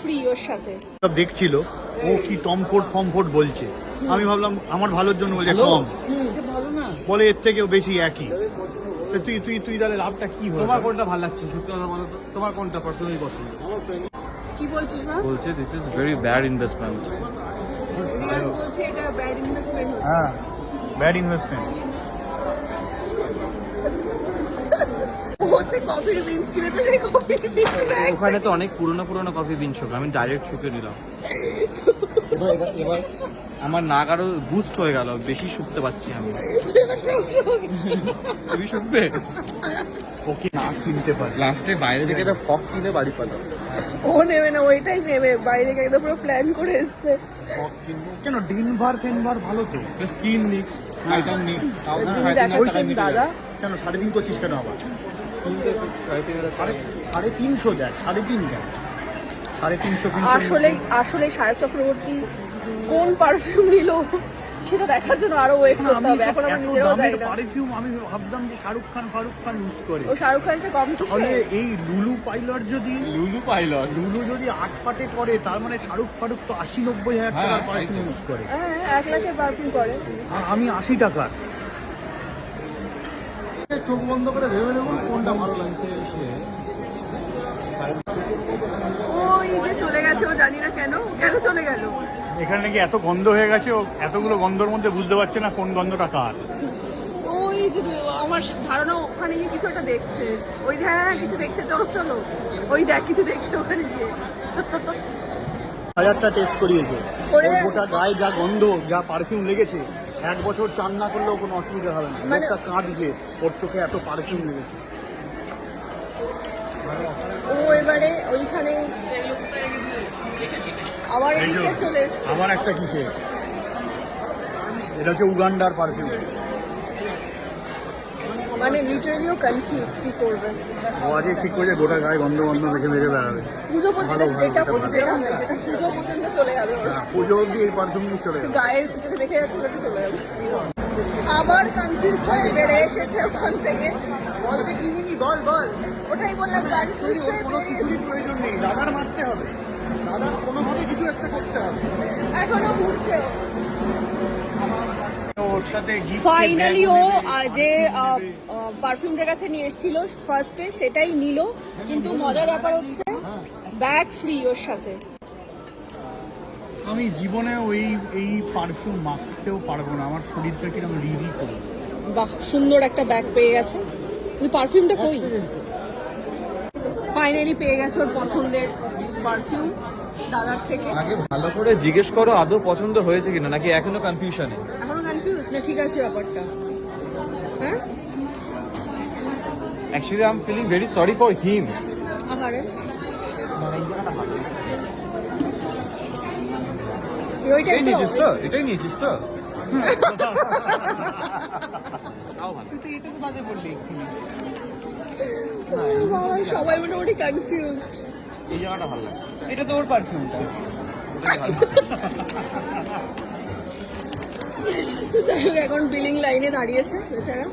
Free ওর সাথে। সব দেখছিল ও কি ফর্মফোর্ট বলছে, আমি ভাবলাম আমার ভালোর জন্য বলছে কম, বলে এর থেকেও বেশি একই। তো তুই তাহলে লাভটা কি হবে? তোমার কোনটা ভালো লাগছে সত্যি কথা বলো তো, তোমার কোনটা পার্সোনালি পছন্দ? কি বলছিস মা? বলছে this is very bad investment. Riaz বলছে এটা ব্যাড ইনভেস্টমেন্ট। হ্যাঁ, ব্যাড ইনভেস্টমেন্ট। হচ্ছে কফির বিনস কিনেছে, সেই কফির বিনস ওখানে তো অনেক পুরনো কফি বিন শোক, আমি ডাইরেক্ট শুকে নিলাম। এবার আমার নাক আরো বুস্ট হয়ে গেল, বেশি শুকতে পারছি আমি। তুমি শুকবে? ওকে না কিনতে পারে, লাস্টে বাইরে থেকে একটা ফক কিনে বাড়ি পালাম। ও নেবে না, ওইটাই নেবে, বাইরে গিয়ে একদম পুরো প্ল্যান করে এসছে। কেন ডেনভার ভালো তো, স্কিন নিক, আইটেম নিক, যিনি দেখাচ্ছেন দাদা, কেন 3.5 করছিস কেন আবার? 350 দেখ, 3.5 দেখ, 350। আসলে সায়ক চক্রবর্তী কোন পারফিউম নিল সেটা দেখার জন্য আরো ওয়েট করতে হবে। এখন আমরা নিজেরাও জানি না। পারফিউম আমি ভাবতাম যে শাহরুখ খান ইউজ করে। ও শাহরুখ খান চেয়ে কম কিছু। তাহলে এই লুলু পাইলট যদি 8 পাটে করে, তার মানে শাহরুখ তো 80-90 হাজার টাকার পারফিউম ইউজ করে। হ্যাঁ, 1 লাখের পারফিউম করে। আমি 80 টাকার। চোখ বন্ধ করে ভেবে নেব কোনটা ভালো লাগছে। ওই যে চলে গেছে, ও জানি না কেন চলে গেল। এখানে নাকি এত গন্ধ হয়ে গেছে, ও এতগুলো গন্ধর মধ্যে বুঝতে পারছে না কোন গন্ধটা কার। ওই যে আমার ধারণা ওখানে গিয়ে কিছু একটা দেখছে। ওই হ্যাঁ কিছু দেখছে, চলো ওই দেখ কিছু দেখছে ওখানে গিয়ে। 1000টা টেস্ট করিয়েছে, করে ওর গোটা গায়ে যা গন্ধ, যা পারফিউম লেগেছে, 1 বছর চান না করলেও কোনো অসুবিধা হবে না। মানে একটা কাঁদছে, ওর চোখে এত পারফিউম লেগেছে। ও এবারে ওইখানে আবার এদিকে চলে এসছে। আমার একটা কিসে, এটা হচ্ছে উগান্ডার পারফিউম। মানে লিটারালিও কনফিউজড কি করবে। ও আজকে ঠিক করে গোটা গায়ে গন্ধ রেখে মেরে বেড়াবে। পুজো পর্যন্ত যেটা পুজো পর্যন্ত চলে যাবে ওর। পুজো অব্দি এই পারফিউম নিয়ে চলে যাবে। গায়ের পিছনে দেখে যাচ্ছে ওটা চলে যাবে। আবার কনফিউজড হয়ে বেড়ে এসেছে ওখান থেকে। বল যে কিনিনি, বল ওটাই বললাম, কনফিউজড হয়ে কোনো বেরিয়ে কিছুরই প্রয়োজন নেই, দাদার মারতে হবে, দাদার কোনোভাবে কিছু একটা করতে হবে। এখনো ঘুরছে ও। ওর সাথে ফাইনালি ও যে পারফিউমটার কাছে নিয়ে এসেছিল ফার্স্টে, সেটাই নিল। কিন্তু মজার ব্যাপার হচ্ছে ব্যাগ ফ্রি ওর সাথে। আমি জীবনে এই পারফিউম মাখতেও পারবো না, আমার শরীরটা কিরকম রিরি করবে। বাহ, সুন্দর একটা ব্যাগ পেয়ে গেছে। পারফিউমটা কই? ফাইনালি পেয়ে গেছে ওর পছন্দের পারফিউম দাদার থেকে। আগে ভালো করে জিজ্ঞেস করো আদৌ পছন্দ হয়েছে কিনা, নাকি এখনো কনফিউশনে? এখনো কনফিউজ না? ঠিক আছে ব্যাপারটা। হ্যাঁ, actually I am feeling very sorry for him. আহারে ওইটাই তো। নিয়েছিস তো, এটাই নিয়েছিস তো? বাবা, সবাই মোটামুটি কনফিউজড। এই জায়গাটা ভালো লাগে। এটা তো ওর পারফিউমটা। তো যাই হোক, এখন বিলিং লাইনে দাঁড়িয়েছে বেচারা।